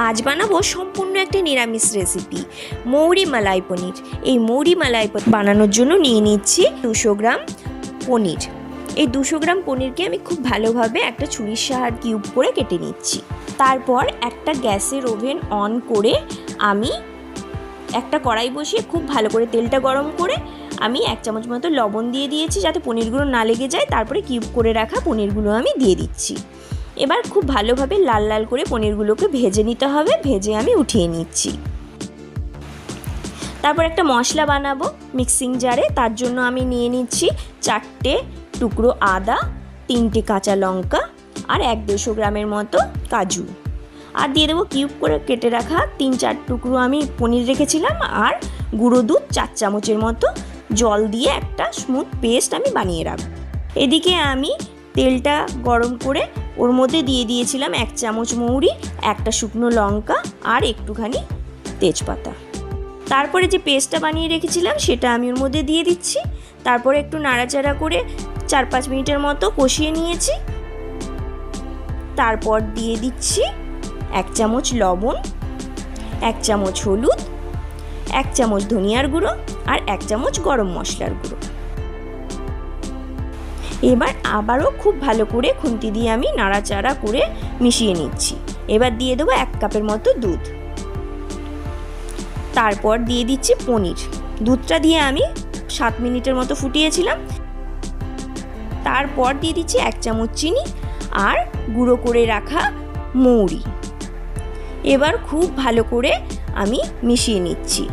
আজ বানাবো সম্পূর্ণ একটা নিরামিষ রেসিপি, মৌরি মালাই পনির। এই মৌরি মালাই বানানোর জন্য নিয়ে নিচ্ছি 200 গ্রাম পনির। এই 200 গ্রাম পনিরকে আমি খুব ভালোভাবে একটা ছুরির সাহায্যে কিউব করে কেটে নিচ্ছি। তারপর একটা গ্যাসের ওভেন অন করে আমি একটা কড়াই বসিয়ে খুব ভালো করে তেলটা গরম করে আমি 1 চামচ মতো লবণ দিয়ে দিয়েছি যাতে পনিরগুলো না লেগে যায়। তারপরে কিউব করে রাখা পনিরগুলো আমি দিয়ে দিচ্ছি। এবার খুব ভালোভাবে লাল লাল করে পনিরগুলোকে ভেজে নিতে হবে। ভেজে আমি উঠিয়ে নিচ্ছি। তারপর একটা মশলা বানাবো মিক্সিং জারে। তার জন্য আমি নিয়ে নিচ্ছি 4টে টুকরো আদা, 3টে কাঁচা লঙ্কা আর 150 গ্রামের মতো কাজু। আর দিয়ে দেবো কিউব করে কেটে রাখা 3-4 টুকরো আমি পনির রেখেছিলাম আর গুঁড়ো দুধ 4 চামচের মতো জল দিয়ে একটা স্মুথ পেস্ট আমি বানিয়ে রাখবো। এদিকে আমি তেলটা গরম করে ওর মধ্যে দিয়ে দিয়েছিলাম 1 চামচ মৌরি, একটা শুকনো লঙ্কা আর একটুখানি তেজপাতা। তারপরে যে পেস্টটা বানিয়ে রেখেছিলাম সেটা আমি ওর মধ্যে দিয়ে দিচ্ছি। তারপরে একটু নাড়াচাড়া করে 4-5 মিনিটের মতো কষিয়ে নিয়েছি। তারপর দিয়ে দিচ্ছি 1 চামচ লবণ, 1 চামচ হলুদ, 1 চামচ ধনিয়ার গুঁড়ো আর 1 চামচ গরম মশলার গুঁড়ো। এবার আবারও খুব ভালো করে খুন্তি দিয়ে আমি নাড়াচাড়া করে মিশিয়ে নিচ্ছি। এবার দিয়ে দেবো 1 কাপের মতো দুধ। তারপর দিয়ে দিচ্ছি পনির। দুধটা দিয়ে আমি 7 মিনিটের মতো ফুটিয়েছিলাম। তারপর দিয়ে দিচ্ছি 1 চামচ চিনি আর গুঁড়ো করে রাখা মৌরি। এবার খুব ভালো করে আমি মিশিয়ে নিচ্ছি।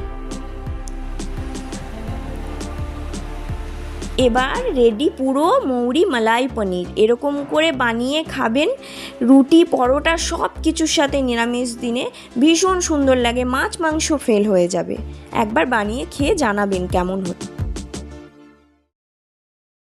এবার রেডি পুরো মৌরি মালাই পনির। এরকম করে বানিয়ে খাবেন, রুটি পরোটা সব কিছুর সাথে নিরামিষ দিনে ভীষণ সুন্দর লাগে। মাছ মাংস ফেল হয়ে যাবে। একবার বানিয়ে খেয়ে জানাবেন কেমন হতো।